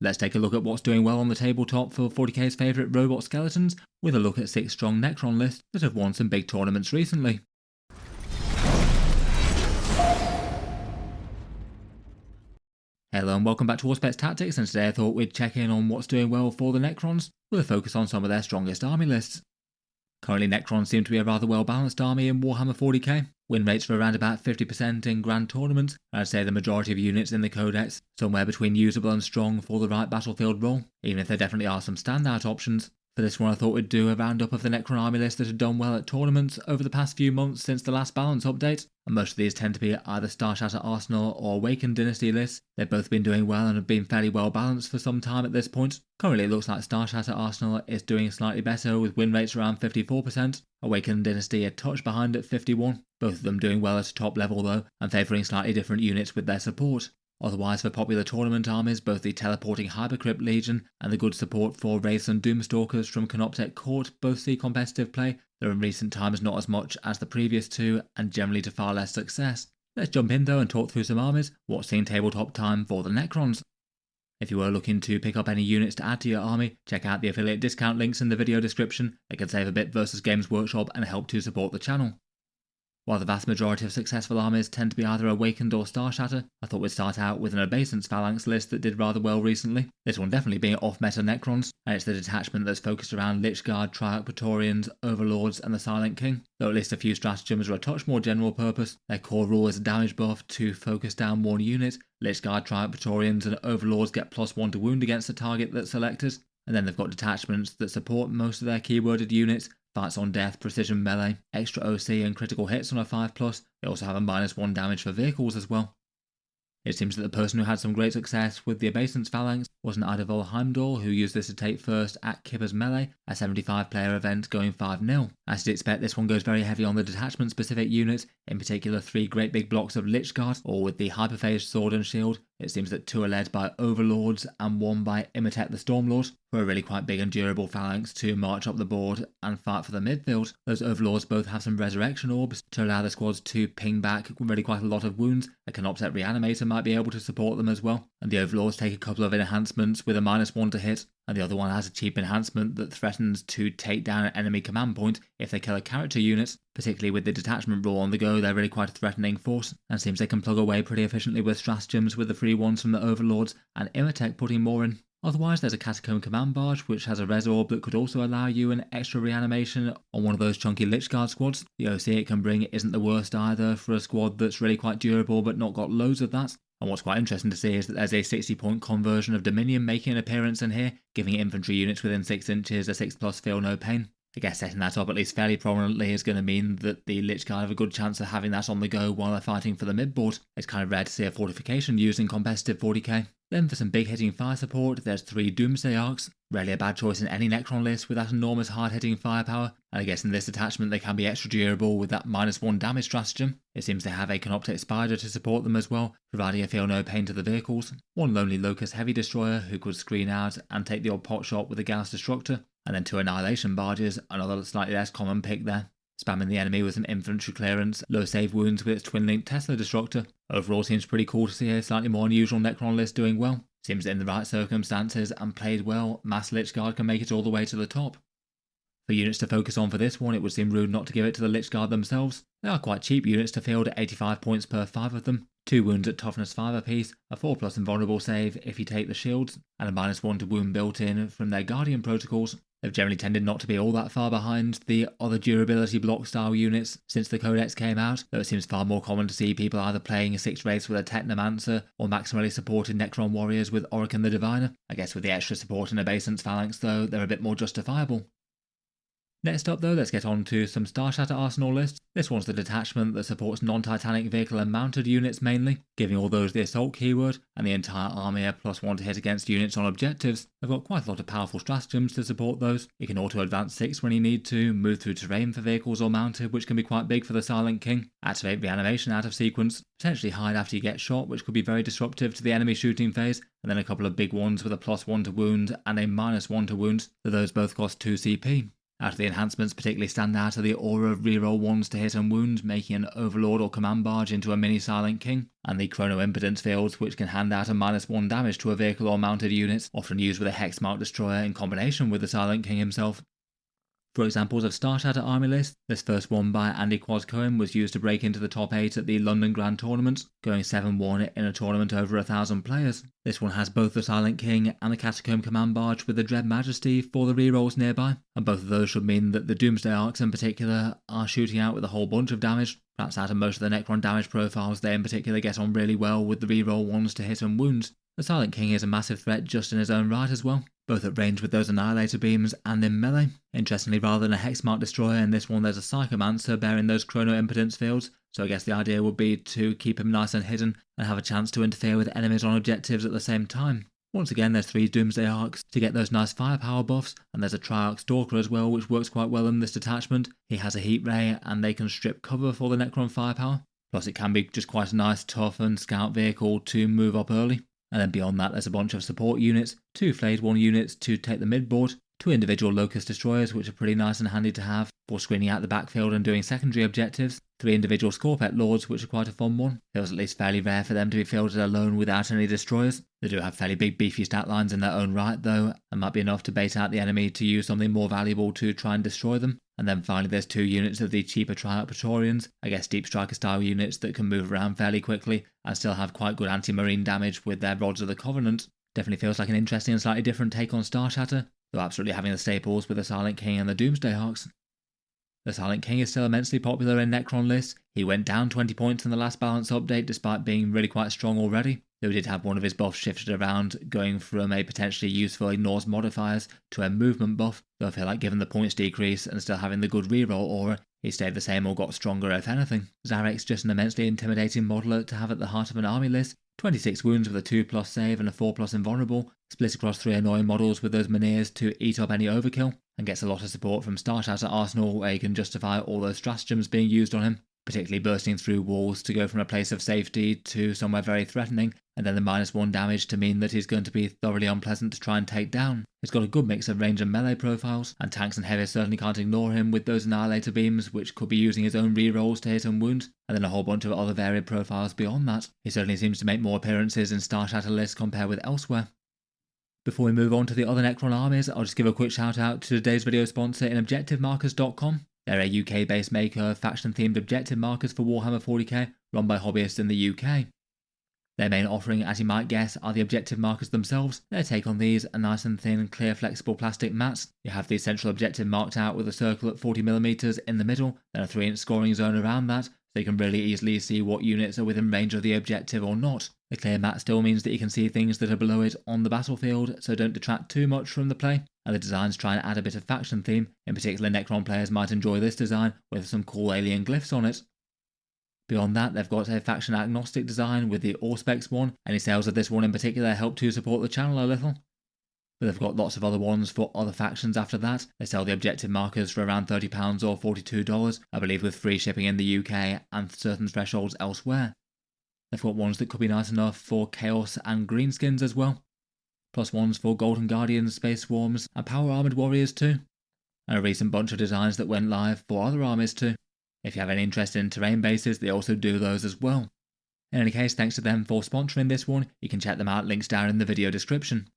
Let's take a look at what's doing well on the tabletop for 40k's favourite robot skeletons, with a look at 6 strong Necron lists that have won some big tournaments recently. Hello and welcome back to Auspex Tactics, and today I thought we'd check in on what's doing well for the Necrons, with a focus on some of their strongest army lists. Currently Necrons seem to be a rather well balanced army in Warhammer 40k. Win rates are around about 50% in grand tournaments, and I'd say the majority of units in the codex somewhere between usable and strong for the right battlefield role, even if there definitely are some standout options. For this one I thought we'd do a roundup of the Necron army list that have done well at tournaments over the past few months since the last balance update, and most of these tend to be either Starshatter Arsenal or Awakened Dynasty lists. They've both been doing well and have been fairly well balanced for some time at this point. Currently it looks like Starshatter Arsenal is doing slightly better with win rates around 54%, Awakened Dynasty a touch behind at 51%, both of them doing well at a top level though, and favouring slightly different units with their support. Otherwise, for popular tournament armies, both the teleporting Hypercrypt Legion and the good support for Wraiths and Doomstalkers from Canoptek Court both see competitive play, though in recent times not as much as the previous two, and generally to far less success. Let's jump in though and talk through some armies, what's seen tabletop time for the Necrons. If you were looking to pick up any units to add to your army, check out the affiliate discount links in the video description. They can save a bit versus Games Workshop and help to support the channel. While the vast majority of successful armies tend to be either Awakened or Starshatter, I thought we'd start out with an Obeissance Phalanx list that did rather well recently. This one definitely being off-meta Necrons, and it's the detachment that's focused around Lichguard, Triarch Praetorians, Overlords and the Silent King. Though at least a few stratagems are a touch more general purpose, their core rule is a damage buff to focus down one unit. Lichguard, Triarch Praetorians and Overlords get +1 to wound against the target that's selected, and then they've got detachments that support most of their keyworded units. Fights on death, precision melee, extra OC and critical hits on a 5+. They also have a -1 damage for vehicles as well. It seems that the person who had some great success with the Obeissance Phalanx was an Idavol Heimdall, who used this to take first at Kipper's Melee, a 75 player event going 5-0. As you'd expect, this one goes very heavy on the detachment specific units, in particular 3 great big blocks of Lichguard, or with the Hyperphased Sword and Shield. It seems that 2 are led by Overlords and 1 by Imitek the Stormlord, who are really quite big and durable phalanx to march up the board and fight for the midfield. Those Overlords both have some resurrection orbs to allow the squads to ping back really quite a lot of wounds. A Canoptek Reanimator might be able to support them as well, and the Overlords take a couple of enhancements with a -1 to hit, and the other one has a cheap enhancement that threatens to take down an enemy command point if they kill a character unit. Particularly with the detachment rule on the go, they're really quite a threatening force, and seems they can plug away pretty efficiently with stratagems with the free ones from the Overlords, and Imitek putting more in. Otherwise, there's a Catacomb Command Barge, which has a res orb that could also allow you an extra reanimation on one of those chunky Lichguard squads. The OC it can bring isn't the worst either for a squad that's really quite durable but not got loads of that. And what's quite interesting to see is that there's a 60-point conversion of Dominion making an appearance in here, giving infantry units within 6 inches a 6+ feel no pain. I guess setting that up at least fairly prominently is going to mean that the Lichguard have a good chance of having that on the go while they're fighting for the midboard. It's kind of rare to see a fortification used in competitive 40k. Then for some big hitting fire support, there's 3 Doomsday Arcs, rarely a bad choice in any Necron list with that enormous hard hitting firepower, and I guess in this attachment they can be extra durable with that -1 damage stratagem. It seems they have a Canoptek Spider to support them as well, providing a feel no pain to the vehicles, 1 Lonely Locust Heavy Destroyer who could screen out and take the odd pot shot with a Gauss Destructor, and then 2 Annihilation Barges, another slightly less common pick there, spamming the enemy with some infantry clearance, low save wounds with its twin-linked Tesla Destructor. Overall seems pretty cool to see a slightly more unusual Necron list doing well. Seems that in the right circumstances and played well, Mass Lichguard can make it all the way to the top. For units to focus on for this one, it would seem rude not to give it to the Lichguard themselves. They are quite cheap units to field at 85 points per 5 of them, 2 wounds at toughness 5 apiece, a 4+ invulnerable save if you take the shields, and a -1 to wound built in from their Guardian protocols. They've generally tended not to be all that far behind the other durability block style units since the Codex came out, though it seems far more common to see people either playing a 6 race with a Technomancer or maximally supported Necron warriors with Orokin the Diviner. I guess with the extra support in Obeissance Phalanx though, they're a bit more justifiable. Next up though, let's get on to some Starshatter Arsenal lists. This one's the detachment that supports non-Titanic vehicle and mounted units mainly, giving all those the assault keyword, and the entire army a +1 to hit against units on objectives. They've got quite a lot of powerful stratagems to support those. You can auto-advance 6 when you need to, move through terrain for vehicles or mounted, which can be quite big for the Silent King, activate reanimation out of sequence, potentially hide after you get shot, which could be very disruptive to the enemy shooting phase, and then a couple of big ones with a +1 to wound and a -1 to wound, so those both cost 2 CP. Out of the enhancements, particularly stand out are the aura of reroll 1s to hit and wound, making an Overlord or Command Barge into a mini Silent King, and the Chrono Impotence fields, which can hand out a -1 damage to a vehicle or mounted unit, often used with a Hexmark Destroyer in combination with the Silent King himself. For examples of Starshatter army lists, this first one by Andy Quaz-Cohen was used to break into the top 8 at the London Grand Tournament, going 7-1 in a tournament over 1,000 players. This one has both the Silent King and the Catacomb Command Barge with the Dread Majesty for the rerolls nearby, and both of those should mean that the Doomsday Arcs in particular are shooting out with a whole bunch of damage. Perhaps out of most of the Necron damage profiles, they in particular get on really well with the reroll 1s to hit and wounds. The Silent King is a massive threat just in his own right as well, both at range with those Annihilator beams and in melee. Interestingly, rather than a Hexmark Destroyer in this one, there's a Psychomancer bearing those Chrono Impotence fields, so I guess the idea would be to keep him nice and hidden and have a chance to interfere with enemies on objectives at the same time. Once again, there's 3 Doomsday Arcs to get those nice firepower buffs, and there's a Triarch Stalker as well, which works quite well in this detachment. He has a Heat Ray, and they can strip cover for the Necron firepower. Plus it can be just quite a nice, tough and scout vehicle to move up early. And then beyond that, there's a bunch of support units, 2 Flayed One units to take the midboard, 2 individual Locust Destroyers, which are pretty nice and handy to have for screening out the backfield and doing secondary objectives, 3 individual Scorpet Lords, which are quite a fun one. It was at least fairly rare for them to be fielded alone without any destroyers. They do have fairly big beefy stat lines in their own right though, and might be enough to bait out the enemy to use something more valuable to try and destroy them. And then finally there's 2 units of the cheaper Triarch Praetorians, I guess Deep Striker style units that can move around fairly quickly and still have quite good anti-marine damage with their Rods of the Covenant. Definitely feels like an interesting and slightly different take on Starshatter, though absolutely having the staples with the Silent King and the Doomsday Arcs. The Silent King is still immensely popular in Necron lists. He went down 20 points in the last balance update despite being really quite strong already, though he did have one of his buffs shifted around, going from a potentially useful Ignores modifiers to a movement buff, though I feel like given the points decrease and still having the good reroll aura, he stayed the same or got stronger if anything. Zarek's just an immensely intimidating modeler to have at the heart of an army list. 26 wounds with a 2+ save and a 4+ invulnerable, split across 3 annoying models with those Menhirs to eat up any overkill, and gets a lot of support from Starshatter Arsenal where he can justify all those stratagems being used on him, particularly bursting through walls to go from a place of safety to somewhere very threatening, and then the -1 damage to mean that he's going to be thoroughly unpleasant to try and take down. He's got a good mix of range and melee profiles, and tanks and heavies certainly can't ignore him with those Annihilator beams, which could be using his own rerolls to hit and wound, and then a whole bunch of other varied profiles beyond that. He certainly seems to make more appearances in Starshatter lists compared with elsewhere. Before we move on to the other Necron armies, I'll just give a quick shout out to today's video sponsor in ObjectiveMarkers.com. They're a UK-based maker of faction-themed objective markers for Warhammer 40k, run by hobbyists in the UK. Their main offering, as you might guess, are the objective markers themselves. Their take on these are nice and thin, clear, flexible plastic mats. You have the central objective marked out with a circle at 40mm in the middle, then a 3-inch scoring zone around that, so you can really easily see what units are within range of the objective or not. The clear mat still means that you can see things that are below it on the battlefield, so don't detract too much from the play. And the designs try and add a bit of faction theme. In particular, Necron players might enjoy this design with some cool alien glyphs on it. Beyond that, they've got a faction agnostic design with the Auspex one. Any sales of this one in particular help to support the channel a little. But they've got lots of other ones for other factions after that. They sell the objective markers for around £30 or $42, I believe, with free shipping in the UK and certain thresholds elsewhere. They've got ones that could be nice enough for Chaos and Greenskins as well, plus ones for Golden Guardians, Space Swarms and Power Armoured Warriors too, and a recent bunch of designs that went live for other armies too. If you have any interest in terrain bases, they also do those as well. In any case, thanks to them for sponsoring this one. You can check them out, links down in the video description.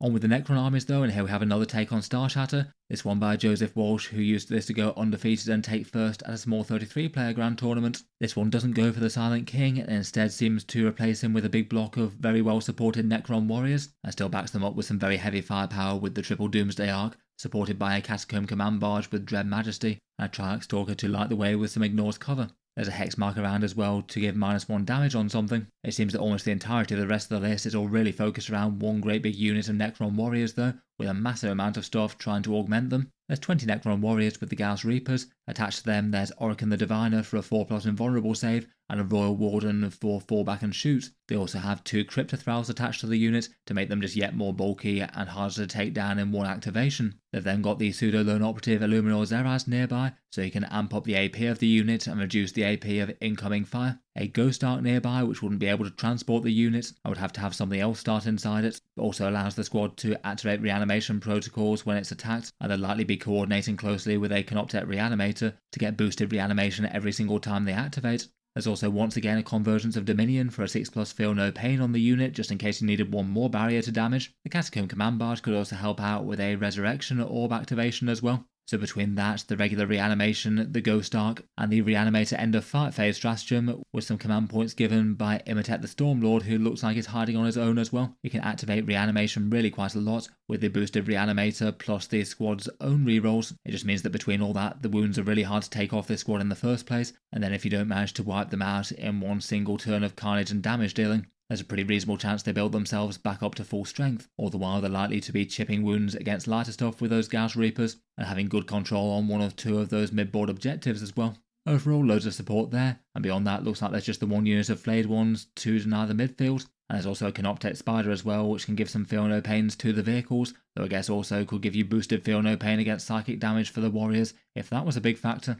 On with the Necron armies though, and here we have another take on Starshatter, this one by Joseph Walsh, who used this to go undefeated and take first at a small 33-player grand tournament. This one doesn't go for the Silent King, and instead seems to replace him with a big block of very well supported Necron warriors, and still backs them up with some very heavy firepower with the triple Doomsday Arc, supported by a Catacomb Command Barge with Dread Majesty, and a Triarch Stalker to light the way with some Ignores cover. There's a hex mark around as well to give -1 damage on something. It seems that almost the entirety of the rest of the list is all really focused around one great big unit of Necron warriors though, with a massive amount of stuff trying to augment them. There's 20 Necron warriors with the Gauss Reapers. Attached to them there's Orican the Diviner for a 4+ invulnerable save, and a Royal Warden for fallback and shoot. They also have 2 Cryptothralls attached to the unit to make them just yet more bulky and harder to take down in one activation. They've then got the pseudo-lone operative Illuminor Zeraz nearby, so you can amp up the AP of the unit and reduce the AP of incoming fire. A Ghost Arc nearby, which wouldn't be able to transport the unit, I would have to have something else start inside it, but also allows the squad to activate reanimation protocols when it's attacked, and they'll likely be coordinating closely with a Canoptek Reanimator to get boosted reanimation every single time they activate. There's also once again a Convergence of Dominion for a 6+ Feel No Pain on the unit, just in case you needed one more barrier to damage. The Catacomb Command Barge could also help out with a Resurrection Orb activation as well. So between that, the regular reanimation, the Ghost Arc, and the Reanimator end of fight phase stratagem, with some command points given by Imhotep the Stormlord, who looks like he's hiding on his own as well. You can activate reanimation really quite a lot with the boosted Reanimator plus the squad's own rerolls. It just means that between all that, the wounds are really hard to take off this squad in the first place, and then if you don't manage to wipe them out in one single turn of carnage and damage dealing, there's a pretty reasonable chance they build themselves back up to full strength. All the while they're likely to be chipping wounds against lighter stuff with those Gauss Reapers, and having good control on one or two of those mid-board objectives as well. Overall, loads of support there, and beyond that looks like there's just the one unit of flayed ones to deny the midfield, and there's also a Canoptek Spider as well, which can give some Feel No Pains to the vehicles, though I guess also could give you boosted Feel No Pain against psychic damage for the warriors, if that was a big factor.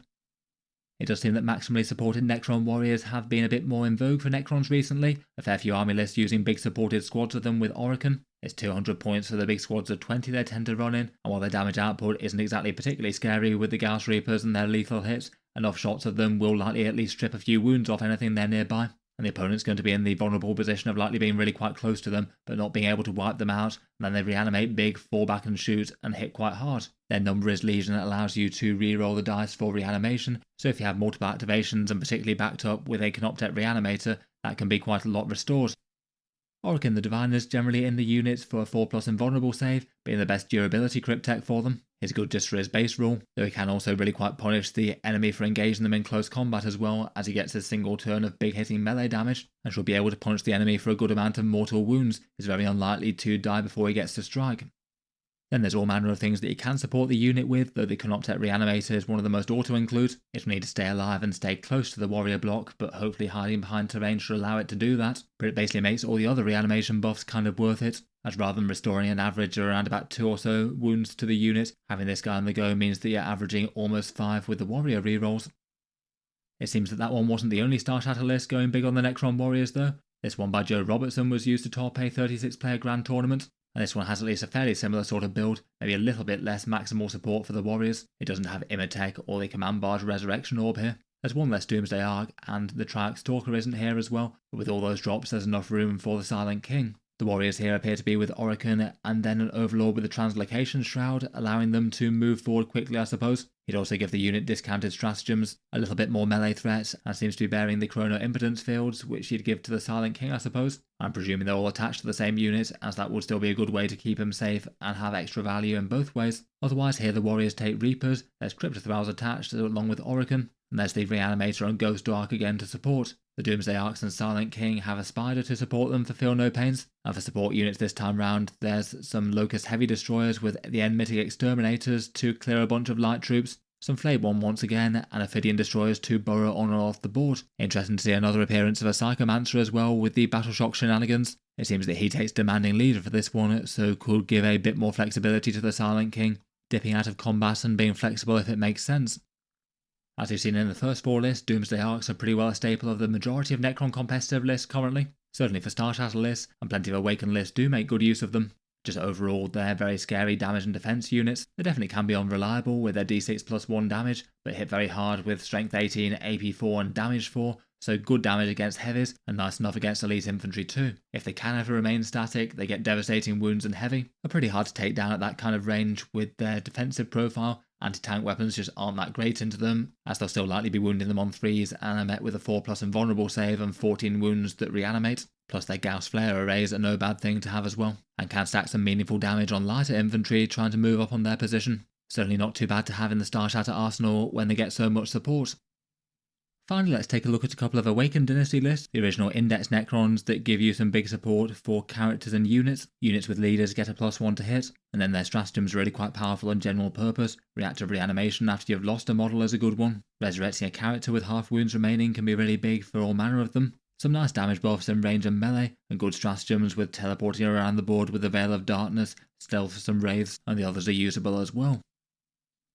It does seem that maximally supported Necron warriors have been a bit more in vogue for Necrons recently, a fair few army lists using big supported squads of them with Orokin. It's 200 points for the big squads of 20 they tend to run in, and while their damage output isn't exactly particularly scary with the Gauss Reapers and their lethal hits, enough shots of them will likely at least strip a few wounds off anything they're nearby, and the opponent's going to be in the vulnerable position of likely being really quite close to them, but not being able to wipe them out, and then they reanimate big, fall back and shoot, and hit quite hard. Their number is Legion that allows you to re-roll the dice for reanimation, so if you have multiple activations and particularly backed up with a Canoptek Reanimator, that can be quite a lot restored. Orokin the Divine is generally in the units for a 4+ invulnerable save, being the best durability cryptech for them. He's good just for his base rule, though he can also really quite punish the enemy for engaging them in close combat as well, as he gets a single turn of big hitting melee damage, and should be able to punish the enemy for a good amount of mortal wounds. He's very unlikely to die before he gets to strike. Then there's all manner of things that you can support the unit with, though the Canoptek Reanimator is one of the most auto-include. It'll need to stay alive and stay close to the warrior block, but hopefully hiding behind terrain should allow it to do that. But it basically makes all the other reanimation buffs kind of worth it, as rather than restoring an average of around about 2 or so wounds to the unit, having this guy on the go means that you're averaging almost 5 with the warrior rerolls. It seems that that one wasn't the only Starshatter list going big on the Necron warriors though. This one by Joe Robertson was used to top a 36-player grand tournament, and this one has at least a fairly similar sort of build, maybe a little bit less maximal support for the warriors. It doesn't have Imhotep or the Command Barge Resurrection Orb here. There's one less Doomsday Arc, and the Triarch Stalker isn't here as well, but with all those drops there's enough room for the Silent King. The warriors here appear to be with Orokin and then an Overlord with the Translocation Shroud, allowing them to move forward quickly I suppose. He'd also give the unit discounted stratagems, a little bit more melee threat, and seems to be bearing the Chrono Impotence fields, which he'd give to the Silent King I suppose. I'm presuming they're all attached to the same unit, as that would still be a good way to keep him safe and have extra value in both ways. Otherwise here the warriors take Reapers, there's Cryptothralls attached along with Orokin, and there's the Reanimator and Ghost Arc again to support. The Doomsday Arcs and Silent King have a Spider to support them for Feel No Pains, and for support units this time round there's some Locust Heavy Destroyers with the Enmitic Exterminators to clear a bunch of light troops, some Flayed One once again, and Ophidian Destroyers to burrow on and off the board. Interesting to see another appearance of a Psychomancer as well with the Battleshock shenanigans. It seems that he takes Demanding Leader for this one, so could give a bit more flexibility to the Silent King, dipping out of combat and being flexible if it makes sense. As we've seen in the first 4 lists, Doomsday Arcs are pretty well a staple of the majority of Necron competitive lists currently. Certainly for Starshatter lists, and plenty of Awakened lists do make good use of them. Just overall, they're very scary damage and defense units. They definitely can be unreliable with their d6+1 damage, but hit very hard with Strength 18, AP 4 and Damage 4, so good damage against heavies, and nice enough against elite infantry too. If they can ever remain static, they get devastating wounds and heavy. Are pretty hard to take down at that kind of range with their defensive profile. Anti-tank weapons just aren't that great into them, as they'll still likely be wounding them on 3s and are met with a 4+ invulnerable save and 14 wounds that reanimate. Plus their Gauss Flare arrays are no bad thing to have as well, and can stack some meaningful damage on lighter infantry trying to move up on their position. Certainly not too bad to have in the Starshatter arsenal when they get so much support. Finally, let's take a look at a couple of Awakened Dynasty lists, the original Index Necrons that give you some big support for characters and units. Units with leaders get a +1 to hit, and then their stratagem's really quite powerful and general purpose. Reactive reanimation after you've lost a model is a good one. Resurrecting a character with half wounds remaining can be really big for all manner of them. Some nice damage buffs in range and melee, and good stratagems with teleporting around the board with the Veil of Darkness, stealth for some wraiths, and the others are usable as well.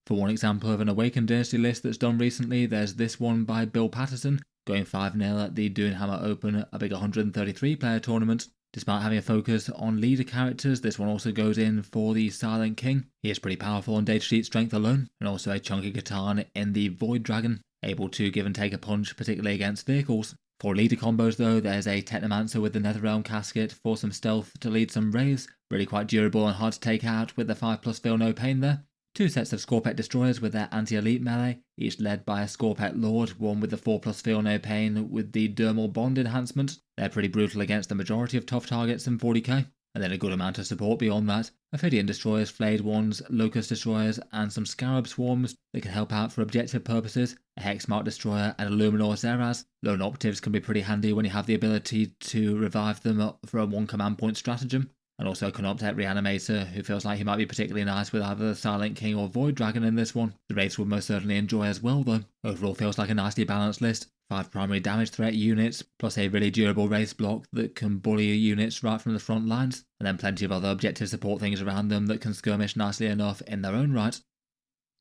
For one example of an Awakened Dynasty list that's done recently, there's this one by Bill Patterson, going 5-0 at the Doonhammer Open, a big 133 player tournament. Despite having a focus on leader characters, this one also goes in for the Silent King. He is pretty powerful on datasheet strength alone, and also a chunky Catan in the Void Dragon, able to give and take a punch, particularly against vehicles. For leader combos though, there's a Technomancer with the Netherrealm Casket for some stealth to lead some wraiths, really quite durable and hard to take out with the 5+ feel no pain there. 2 sets of Scorpet Destroyers with their anti-elite melee, each led by a Scorpet Lord, one with the 4+ feel no pain with the Dermal Bond enhancement. They're pretty brutal against the majority of tough targets in 40k. And then a good amount of support beyond that. Ophidian Destroyers, Flayed Ones, Locust Destroyers, and some Scarab Swarms that can help out for objective purposes, a Hexmark Destroyer and a Luminor Zeraz. Lone Operatives can be pretty handy when you have the ability to revive them up for a 1 command point stratagem. And also a Canoptech Reanimator, who feels like he might be particularly nice with either the Silent King or Void Dragon in this one. The Wraiths would most certainly enjoy as well though. Overall feels like a nicely balanced list. 5 primary damage threat units, plus a really durable Wraith block that can bully units right from the front lines, and then plenty of other objective support things around them that can skirmish nicely enough in their own right.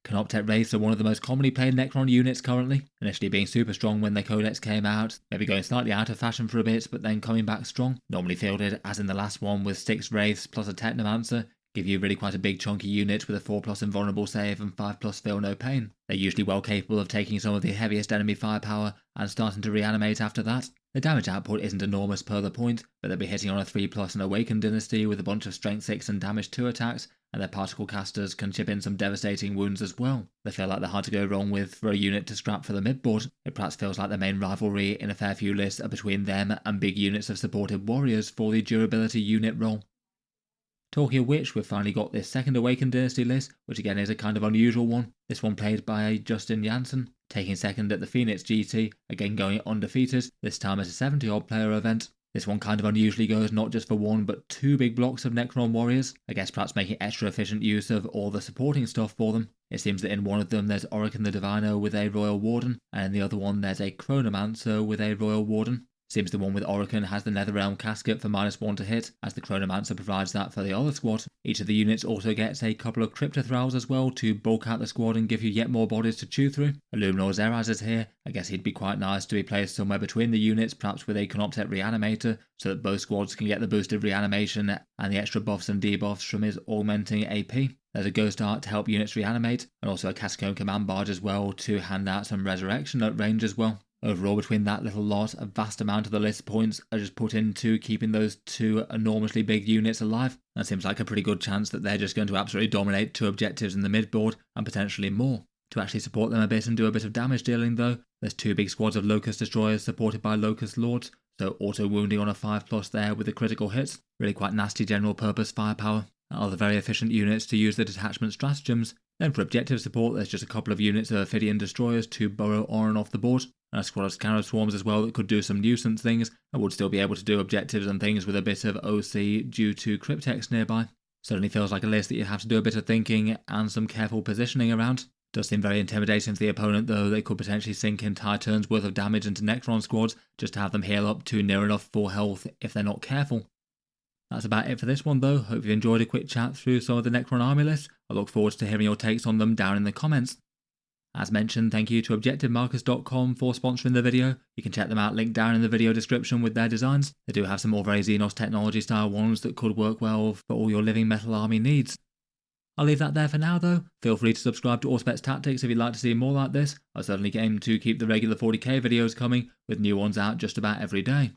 Canoptech Wraiths are one of the most commonly played Necron units currently, initially being super strong when their codex came out, maybe going slightly out of fashion for a bit but then coming back strong. Normally fielded as in the last one with 6 Wraiths plus a Technomancer, give you really quite a big chunky unit with a 4+ invulnerable save and 5+ feel no pain. They're usually well capable of taking some of the heaviest enemy firepower and starting to reanimate after that. The damage output isn't enormous per the point, but they'll be hitting on a 3+ and Awakened Dynasty with a bunch of Strength 6 and Damage 2 attacks, and their particle casters can chip in some devastating wounds as well. They feel like they're hard to go wrong with for a unit to scrap for the midboard. It perhaps feels like the main rivalry in a fair few lists are between them and big units of supported warriors for the durability unit role. Talking of which, we've finally got this second Awakened Dynasty list, which again is a kind of unusual one. This one played by Justin Janssen, taking second at the Phoenix GT, again going undefeated, this time at a 70-odd player event. This one kind of unusually goes not just for 1 but 2 big blocks of Necron warriors, I guess perhaps making extra efficient use of all the supporting stuff for them. It seems that in one of them there's Orican the Diviner with a Royal Warden, and in the other one there's a Chronomancer with a Royal Warden. Seems the one with Orican has the Netherrealm Casket for -1 to hit, as the Chronomancer provides that for the other squad. Each of the units also gets a couple of Cryptothralls as well to bulk out the squad and give you yet more bodies to chew through. Illuminor Zeraz is here. I guess he'd be quite nice to be placed somewhere between the units, perhaps with a Canoptech Reanimator, so that both squads can get the boosted reanimation and the extra buffs and debuffs from his augmenting AP. There's a Ghost Art to help units reanimate, and also a Catacomb Command Barge as well to hand out some resurrection at range as well. Overall, between that little lot, a vast amount of the list points are just put into keeping those 2 enormously big units alive. That seems like a pretty good chance that they're just going to absolutely dominate 2 objectives in the midboard, and potentially more. To actually support them a bit and do a bit of damage dealing though, there's 2 big squads of Locust Destroyers supported by Locust Lords, so auto-wounding on a 5+ there with the critical hits. Really quite nasty general purpose firepower. Other very efficient units to use the detachment stratagems. Then for objective support, there's just a couple of units of Ophidian Destroyers to burrow Orin off the board, and a squad of Scarab Swarms as well that could do some nuisance things, and would still be able to do objectives and things with a bit of OC due to Cryptex nearby. Certainly feels like a list that you have to do a bit of thinking and some careful positioning around. Does seem very intimidating to the opponent though. They could potentially sink entire turns worth of damage into Necron squads just to have them heal up to near enough full health if they're not careful. That's about it for this one though. Hope you enjoyed a quick chat through some of the Necron army lists. I look forward to hearing your takes on them down in the comments. As mentioned, thank you to ObjectiveMarkers.com for sponsoring the video. You can check them out, linked down in the video description with their designs. They do have some more very Xenos technology style ones that could work well for all your living metal army needs. I'll leave that there for now though. Feel free to subscribe to Auspex Tactics if you'd like to see more like this. I certainly aim to keep the regular 40k videos coming, with new ones out just about every day.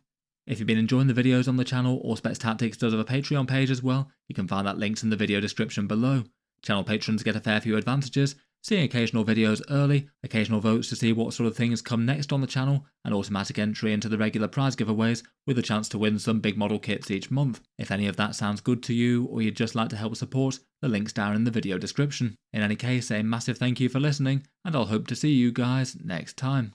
If you've been enjoying the videos on the channel, Auspex Tactics does have a Patreon page as well. You can find that linked in the video description below. Channel patrons get a fair few advantages, seeing occasional videos early, occasional votes to see what sort of things come next on the channel, and automatic entry into the regular prize giveaways with a chance to win some big model kits each month. If any of that sounds good to you, or you'd just like to help support, the link's down in the video description. In any case, a massive thank you for listening, and I'll hope to see you guys next time.